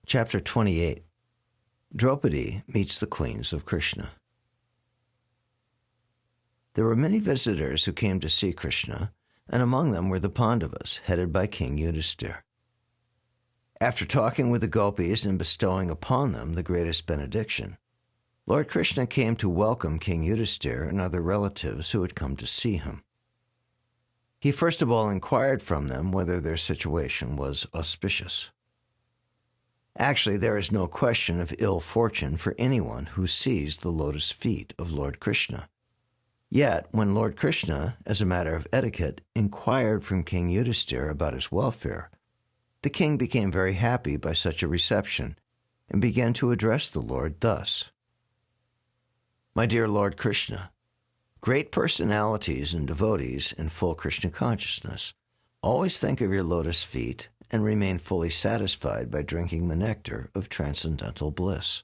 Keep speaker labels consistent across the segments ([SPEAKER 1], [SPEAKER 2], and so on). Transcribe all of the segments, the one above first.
[SPEAKER 1] Chapter 28. Draupadi meets the queens of Krishna. There were many visitors who came to see Krishna, and among them were the Pandavas, headed by King Yudhisthira. After talking with the gopis and bestowing upon them the greatest benediction, Lord Krishna came to welcome King Yudhisthira and other relatives who had come to see him. He first of all inquired from them whether their situation was auspicious. Actually, there is no question of ill fortune for anyone who sees the lotus feet of Lord Krishna. Yet, when Lord Krishna, as a matter of etiquette, inquired from King Yudhisthira about his welfare, the king became very happy by such a reception and began to address the Lord thus: "My dear Lord Krishna, great personalities and devotees in full Krishna consciousness always think of your lotus feet and remain fully satisfied by drinking the nectar of transcendental bliss.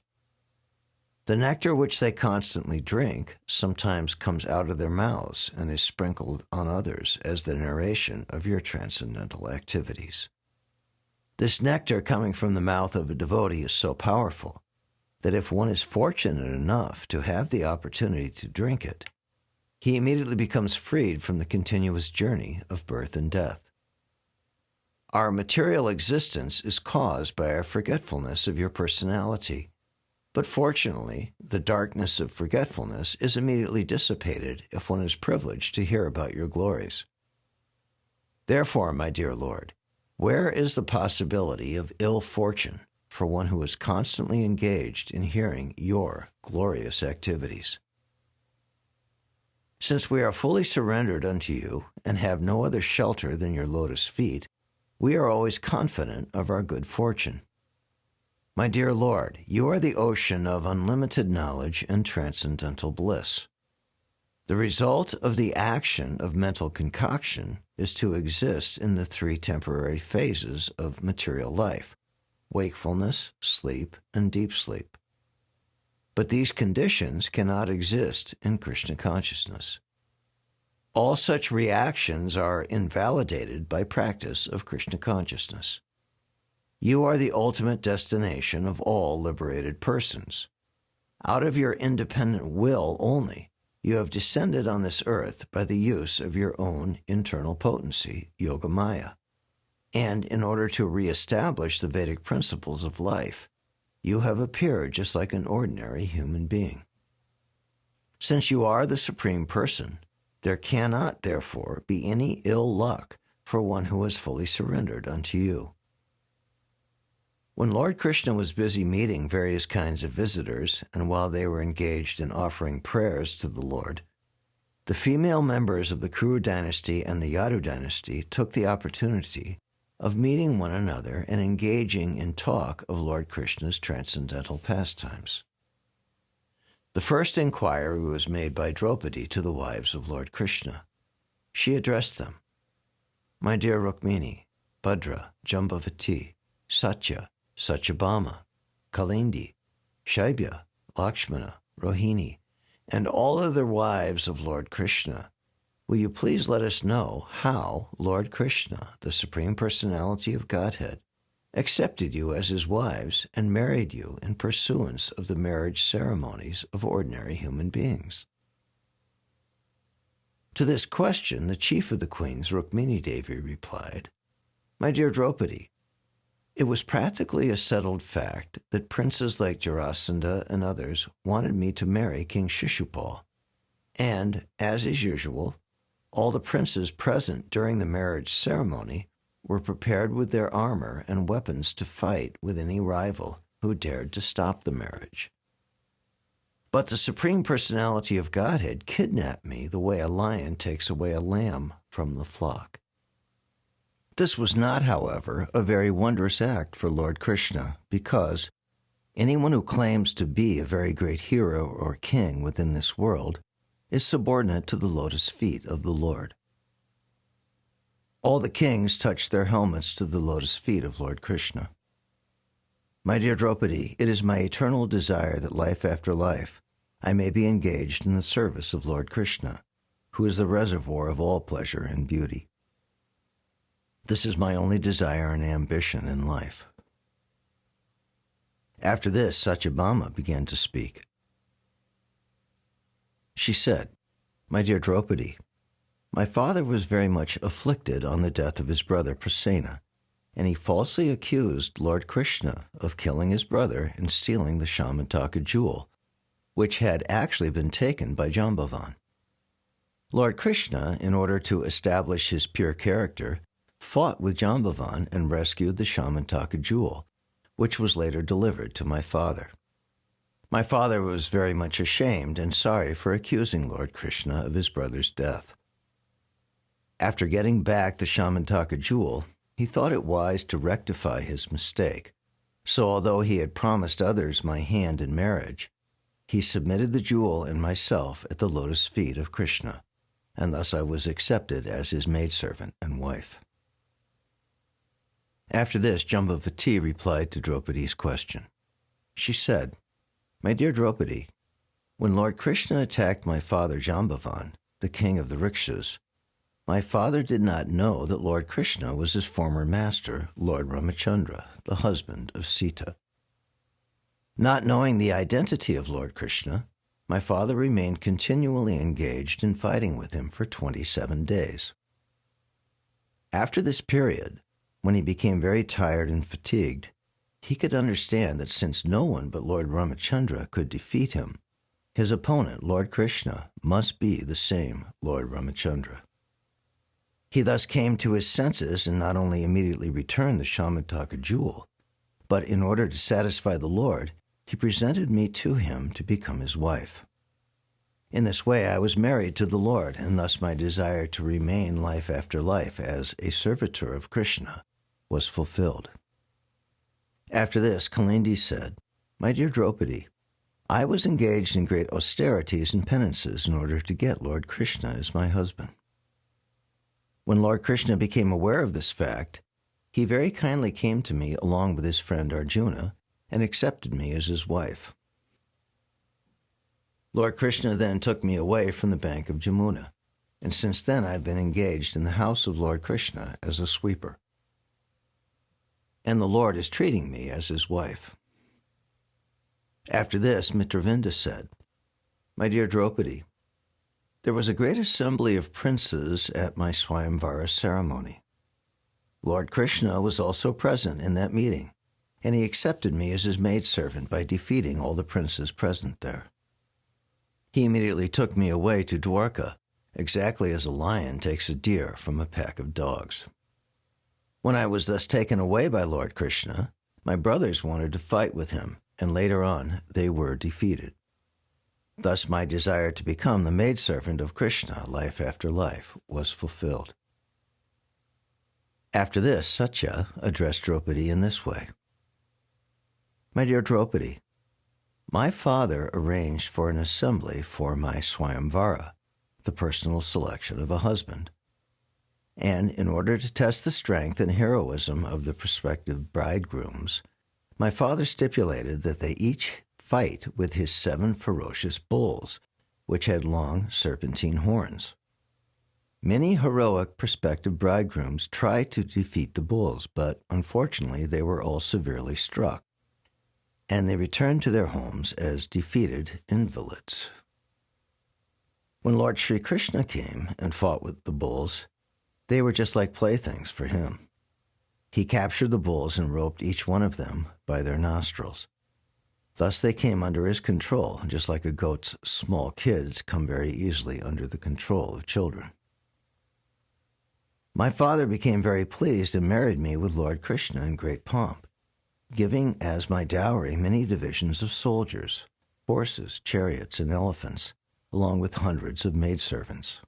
[SPEAKER 1] The nectar which they constantly drink sometimes comes out of their mouths and is sprinkled on others as the narration of your transcendental activities. This nectar coming from the mouth of a devotee is so powerful that if one is fortunate enough to have the opportunity to drink it, he immediately becomes freed from the continuous journey of birth and death. Our material existence is caused by our forgetfulness of your personality, but fortunately, the darkness of forgetfulness is immediately dissipated if one is privileged to hear about your glories. Therefore, my dear Lord, where is the possibility of ill fortune for one who is constantly engaged in hearing your glorious activities? Since we are fully surrendered unto you and have no other shelter than your lotus feet, we are always confident of our good fortune. My dear Lord, you are the ocean of unlimited knowledge and transcendental bliss. The result of the action of mental concoction is to exist in the three temporary phases of material life: wakefulness, sleep, and deep sleep. But these conditions cannot exist in Krishna consciousness. All such reactions are invalidated by practice of Krishna consciousness. You are the ultimate destination of all liberated persons. Out of your independent will only, you have descended on this earth by the use of your own internal potency, Yogamaya. And in order to reestablish the Vedic principles of life, you have appeared just like an ordinary human being. Since you are the Supreme Person, there cannot, therefore, be any ill luck for one who has fully surrendered unto you." When Lord Krishna was busy meeting various kinds of visitors, and while they were engaged in offering prayers to the Lord, the female members of the Kuru dynasty and the Yadu dynasty took the opportunity of meeting one another and engaging in talk of Lord Krishna's transcendental pastimes. The first inquiry was made by Draupadi to the wives of Lord Krishna. She addressed them: "My dear Rukmini, Bhadra, Jambavati, Satya, Satyabhama, Kalindi, Shaibya, Lakshmana, Rohini, and all other wives of Lord Krishna, will you please let us know how Lord Krishna, the Supreme Personality of Godhead, accepted you as his wives and married you in pursuance of the marriage ceremonies of ordinary human beings?" To this question, the chief of the queens, Rukmini Devi, replied: "My dear Draupadi, it was practically a settled fact that princes like Jarasandha and others wanted me to marry King Shishupal, and, as is usual, all the princes present during the marriage ceremony were prepared with their armor and weapons to fight with any rival who dared to stop the marriage. But the Supreme Personality of Godhead kidnapped me the way a lion takes away a lamb from the flock. This was not, however, a very wondrous act for Lord Krishna, because anyone who claims to be a very great hero or king within this world is subordinate to the lotus feet of the Lord. All the kings touched their helmets to the lotus feet of Lord Krishna. My dear Draupadi, it is my eternal desire that life after life I may be engaged in the service of Lord Krishna, who is the reservoir of all pleasure and beauty. This is my only desire and ambition in life. After this, Satyabhama began to speak. She said, "My dear Draupadi, my father was very much afflicted on the death of his brother Prasenna, and he falsely accused Lord Krishna of killing his brother and stealing the Shamantaka jewel, which had actually been taken by Jambavan. Lord Krishna, in order to establish his pure character, fought with Jambavan and rescued the Shamantaka jewel, which was later delivered to my father. My father was very much ashamed and sorry for accusing Lord Krishna of his brother's death. After getting back the Shamantaka jewel, he thought it wise to rectify his mistake. So although he had promised others my hand in marriage, he submitted the jewel and myself at the lotus feet of Krishna, and thus I was accepted as his maidservant and wife." After this, Jambavati replied to Draupadi's question. She said, "My dear Draupadi, when Lord Krishna attacked my father Jambavan, the king of the Rikshas, my father did not know that Lord Krishna was his former master, Lord Ramachandra, the husband of Sita. Not knowing the identity of Lord Krishna, my father remained continually engaged in fighting with him for 27 days. After this period, when he became very tired and fatigued, he could understand that since no one but Lord Ramachandra could defeat him, his opponent, Lord Krishna, must be the same Lord Ramachandra. He thus came to his senses and not only immediately returned the Shamantaka jewel, but in order to satisfy the Lord, he presented me to him to become his wife. In this way, I was married to the Lord, and thus my desire to remain life after life as a servitor of Krishna was fulfilled." After this, Kalindi said, "My dear Draupadi, I was engaged in great austerities and penances in order to get Lord Krishna as my husband. When Lord Krishna became aware of this fact, he very kindly came to me along with his friend Arjuna and accepted me as his wife. Lord Krishna then took me away from the bank of Jamuna, and since then I've been engaged in the house of Lord Krishna as a sweeper. And the Lord is treating me as his wife." After this, Mitravinda said, "My dear Draupadi, there was a great assembly of princes at my Swayamvara ceremony. Lord Krishna was also present in that meeting, and he accepted me as his maidservant by defeating all the princes present there. He immediately took me away to Dwarka, exactly as a lion takes a deer from a pack of dogs. When I was thus taken away by Lord Krishna, my brothers wanted to fight with him, and later on they were defeated. Thus my desire to become the maidservant of Krishna life after life was fulfilled." After this, Satya addressed Draupadi in this way. "My dear Draupadi, my father arranged for an assembly for my Swayamvara, the personal selection of a husband. And in order to test the strength and heroism of the prospective bridegrooms, my father stipulated that they each fight with his 7 ferocious bulls, which had long serpentine horns. Many heroic prospective bridegrooms tried to defeat the bulls, but unfortunately they were all severely struck, and they returned to their homes as defeated invalids. When Lord Sri Krishna came and fought with the bulls, they were just like playthings for him. He captured the bulls and roped each one of them by their nostrils. Thus they came under his control, just like a goat's small kids come very easily under the control of children. My father became very pleased and married me with Lord Krishna in great pomp, giving as my dowry many divisions of soldiers, horses, chariots, and elephants, along with hundreds of maidservants.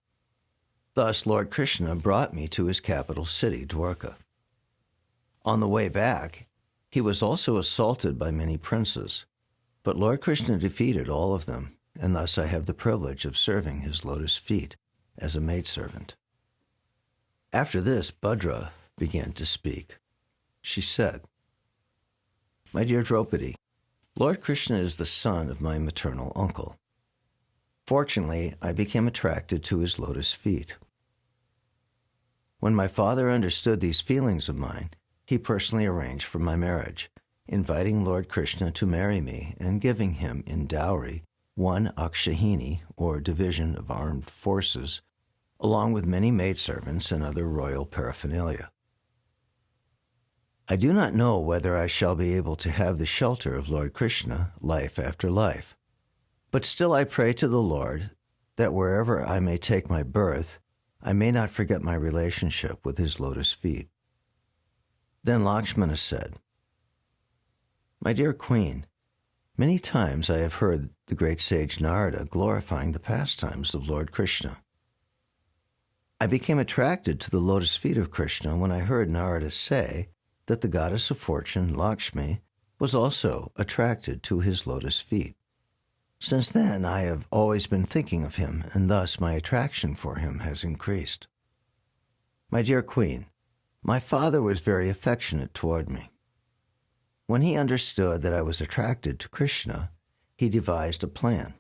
[SPEAKER 1] Thus Lord Krishna brought me to his capital city, Dwarka. On the way back, he was also assaulted by many princes, but Lord Krishna defeated all of them, and thus I have the privilege of serving his lotus feet as a maidservant." After this, Bhadra began to speak. She said, "My dear Draupadi, Lord Krishna is the son of my maternal uncle. Fortunately, I became attracted to his lotus feet. When my father understood these feelings of mine, he personally arranged for my marriage, inviting Lord Krishna to marry me and giving him in dowry 1 akshahini, or division of armed forces, along with many maidservants and other royal paraphernalia. I do not know whether I shall be able to have the shelter of Lord Krishna life after life, but still I pray to the Lord that wherever I may take my birth, I may not forget my relationship with his lotus feet. Then Lakshmana said, My dear Queen, many times I have heard the great sage Narada glorifying the pastimes of Lord Krishna. I became attracted to the lotus feet of Krishna when I heard Narada say that the goddess of fortune, Lakshmi, was also attracted to his lotus feet. Since then, I have always been thinking of him, and thus my attraction for him has increased. My dear Queen, my father was very affectionate toward me. When he understood that I was attracted to Krishna, he devised a plan.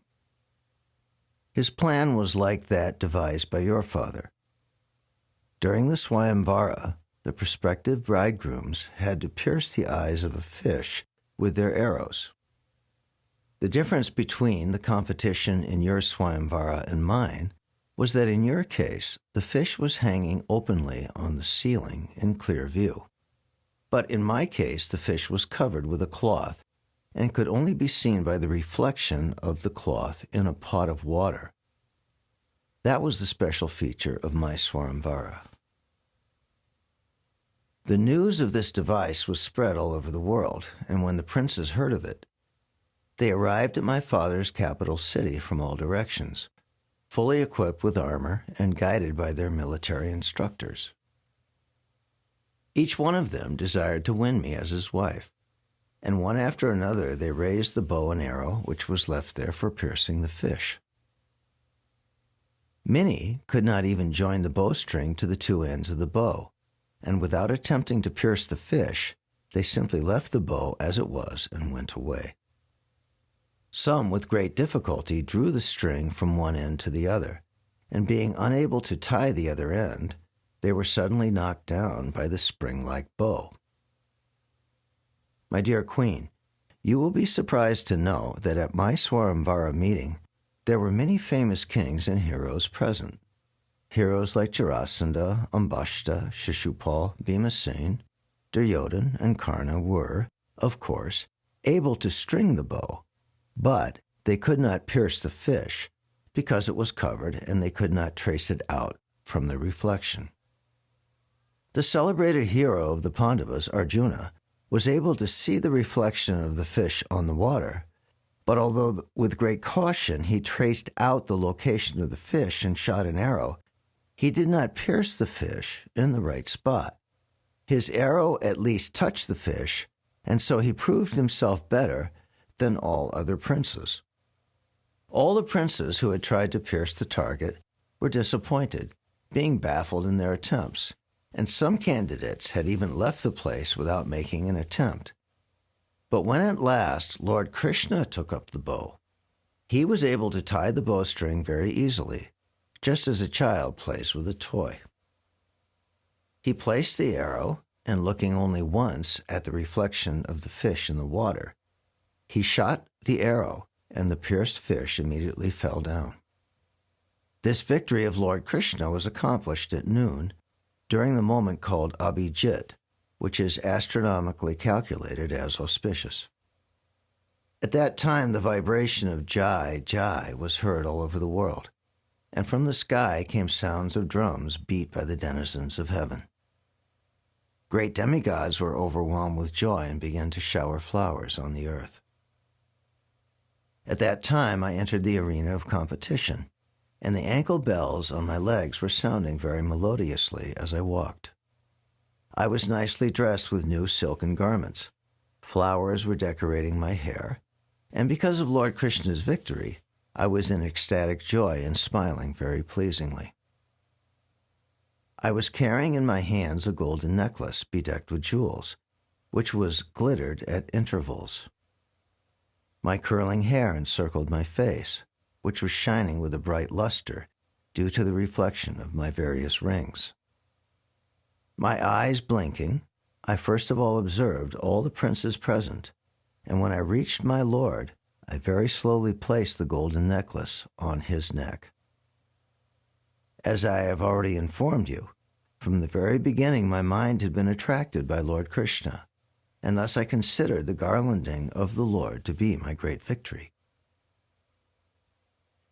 [SPEAKER 1] His plan was like that devised by your father. During the Swayamvara, the prospective bridegrooms had to pierce the eyes of a fish with their arrows. The difference between the competition in your Swayamvara and mine was that in your case, the fish was hanging openly on the ceiling in clear view. But in my case, the fish was covered with a cloth and could only be seen by the reflection of the cloth in a pot of water. That was the special feature of my Swayamvara. The news of this device was spread all over the world, and when the princes heard of it, they arrived at my father's capital city from all directions, fully equipped with armor and guided by their military instructors. Each one of them desired to win me as his wife, and one after another they raised the bow and arrow which was left there for piercing the fish. Many could not even join the bowstring to the two ends of the bow, and without attempting to pierce the fish, they simply left the bow as it was and went away. Some, with great difficulty, drew the string from one end to the other, and being unable to tie the other end, they were suddenly knocked down by the spring-like bow. My dear Queen, you will be surprised to know that at my Swayamvara meeting, there were many famous kings and heroes present. Heroes like Jarasandha, Ambashta, Shishupal, Bhimasen, Duryodhan, and Karna were, of course, able to string the bow, but they could not pierce the fish because it was covered and they could not trace it out from the reflection. The celebrated hero of the Pandavas, Arjuna, was able to see the reflection of the fish on the water, but although with great caution he traced out the location of the fish and shot an arrow, he did not pierce the fish in the right spot. His arrow at least touched the fish, and so he proved himself better than all other princes. All the princes who had tried to pierce the target were disappointed, being baffled in their attempts, and some candidates had even left the place without making an attempt. But when at last Lord Krishna took up the bow, he was able to tie the bowstring very easily, just as a child plays with a toy. He placed the arrow, and looking only once at the reflection of the fish in the water, he shot the arrow, and the pierced fish immediately fell down. This victory of Lord Krishna was accomplished at noon, during the moment called Abhijit, which is astronomically calculated as auspicious. At that time, the vibration of Jai, Jai was heard all over the world, and from the sky came sounds of drums beat by the denizens of heaven. Great demigods were overwhelmed with joy and began to shower flowers on the earth. At that time, I entered the arena of competition, and the ankle bells on my legs were sounding very melodiously as I walked. I was nicely dressed with new silken garments. Flowers were decorating my hair, and because of Lord Krishna's victory, I was in ecstatic joy and smiling very pleasingly. I was carrying in my hands a golden necklace bedecked with jewels, which was glittered at intervals. My curling hair encircled my face, which was shining with a bright luster due to the reflection of my various rings. My eyes blinking, I first of all observed all the princes present, and when I reached my lord, I very slowly placed the golden necklace on his neck. As I have already informed you, from the very beginning my mind had been attracted by Lord Krishna, and thus I considered the garlanding of the Lord to be my great victory.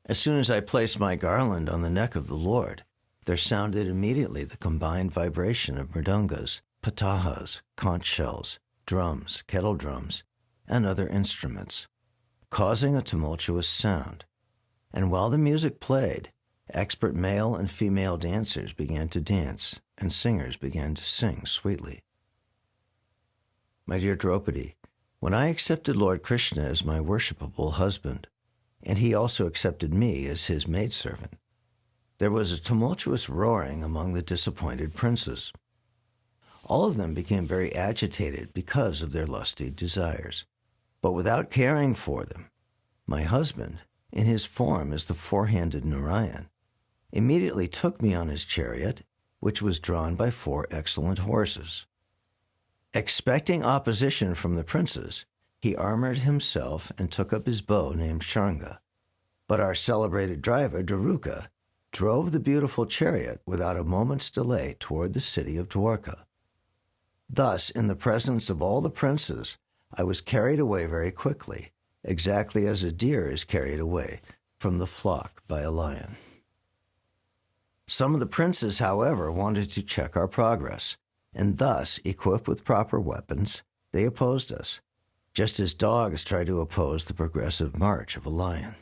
[SPEAKER 1] As soon as I placed my garland on the neck of the Lord, there sounded immediately the combined vibration of mridungas, patahas, conch shells, drums, kettle drums, and other instruments, causing a tumultuous sound. And while the music played, expert male and female dancers began to dance, and singers began to sing sweetly. My dear Draupadi, when I accepted Lord Krishna as my worshipable husband, and he also accepted me as his maidservant, there was a tumultuous roaring among the disappointed princes. All of them became very agitated because of their lusty desires. But without caring for them, my husband, in his form as the four-handed Narayan, immediately took me on his chariot, which was drawn by 4 excellent horses. Expecting opposition from the princes, he armored himself and took up his bow named Sharanga. But our celebrated driver, Daruka, drove the beautiful chariot without a moment's delay toward the city of Dwarka. Thus, in the presence of all the princes, I was carried away very quickly, exactly as a deer is carried away from the flock by a lion. Some of the princes, however, wanted to check our progress, and thus, equipped with proper weapons, they opposed us, just as dogs try to oppose the progressive march of a lion.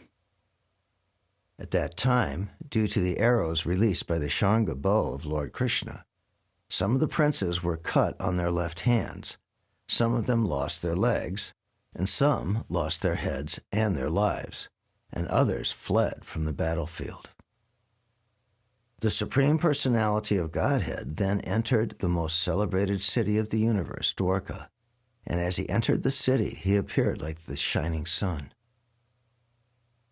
[SPEAKER 1] At that time, due to the arrows released by the Sharanga bow of Lord Krishna, some of the princes were cut on their left hands, some of them lost their legs, and some lost their heads and their lives, and others fled from the battlefield. The Supreme Personality of Godhead then entered the most celebrated city of the universe, Dwarka, and as he entered the city, he appeared like the shining sun.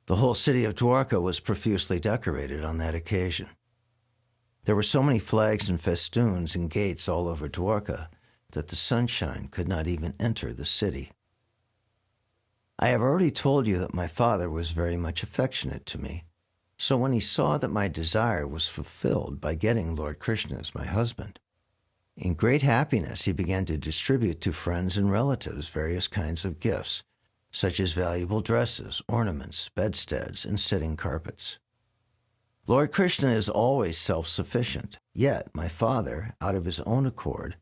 [SPEAKER 1] The whole city of Dwarka was profusely decorated on that occasion. There were so many flags and festoons and gates all over Dwarka that the sunshine could not even enter the city. I have already told you that my father was very much affectionate to me, so when he saw that my desire was fulfilled by getting Lord Krishna as my husband, in great happiness he began to distribute to friends and relatives various kinds of gifts, such as valuable dresses, ornaments, bedsteads, and sitting carpets. Lord Krishna is always self-sufficient, yet my father, out of his own accord,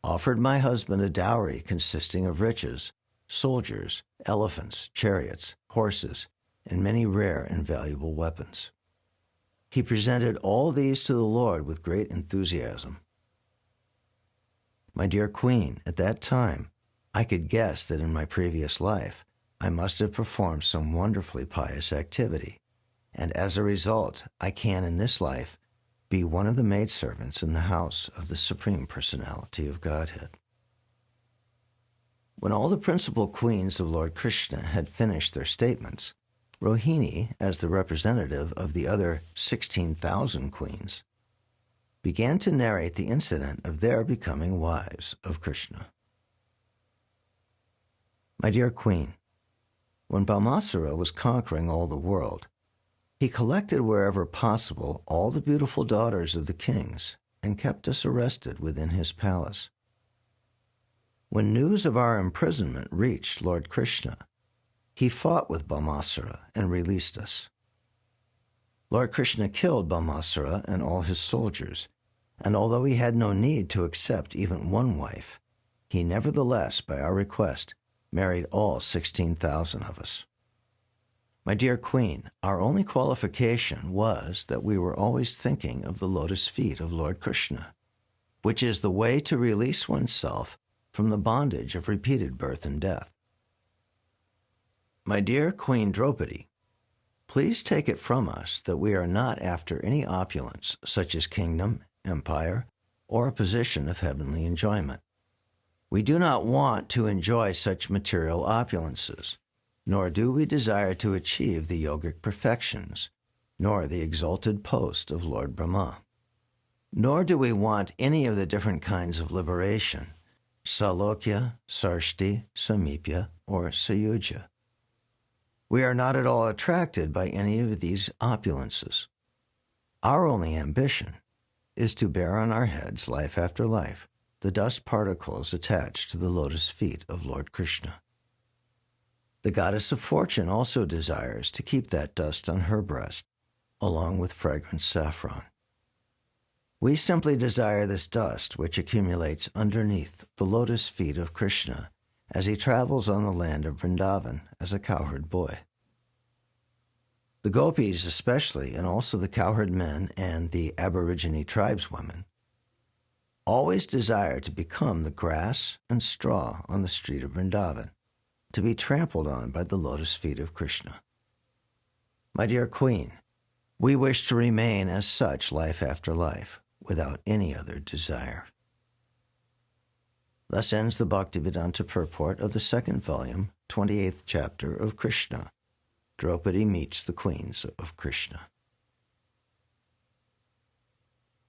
[SPEAKER 1] offered my husband a dowry consisting of riches, soldiers, elephants, chariots, horses, and many rare and valuable weapons. He presented all these to the Lord with great enthusiasm. My dear Queen, at that time, I could guess that in my previous life, I must have performed some wonderfully pious activity, and as a result, I can in this life be one of the maidservants in the house of the Supreme Personality of Godhead. When all the principal queens of Lord Krishna had finished their statements, Rohini, as the representative of the other 16,000 queens, began to narrate the incident of their becoming wives of Krishna. My dear Queen, when Bhamasura was conquering all the world, he collected wherever possible all the beautiful daughters of the kings and kept us arrested within his palace. When news of our imprisonment reached Lord Krishna, he fought with Bhamasura and released us. Lord Krishna killed Bhamasura and all his soldiers, and although he had no need to accept even one wife, he nevertheless, by our request, married all 16,000 of us. My dear Queen, our only qualification was that we were always thinking of the lotus feet of Lord Krishna, which is the way to release oneself from the bondage of repeated birth and death. My dear Queen Draupadi, please take it from us that we are not after any opulence such as kingdom, empire, or a position of heavenly enjoyment. We do not want to enjoy such material opulences, nor do we desire to achieve the yogic perfections, nor the exalted post of Lord Brahma. Nor do we want any of the different kinds of liberation, Salokya, Sarshti, Samipya, or Sayuja. We are not at all attracted by any of these opulences. Our only ambition is to bear on our heads, life after life, the dust particles attached to the lotus feet of Lord Krishna. The goddess of fortune also desires to keep that dust on her breast, along with fragrant saffron. We simply desire this dust which accumulates underneath the lotus feet of Krishna as he travels on the land of Vrindavan as a cowherd boy. The gopis especially, and also the cowherd men and the aborigine tribeswomen, always desire to become the grass and straw on the street of Vrindavan, to be trampled on by the lotus feet of Krishna. My dear Queen, we wish to remain as such life after life, without any other desire. Thus ends the Bhaktivedanta purport of the second volume, 28th chapter of Krishna. Draupadi meets the queens of Krishna.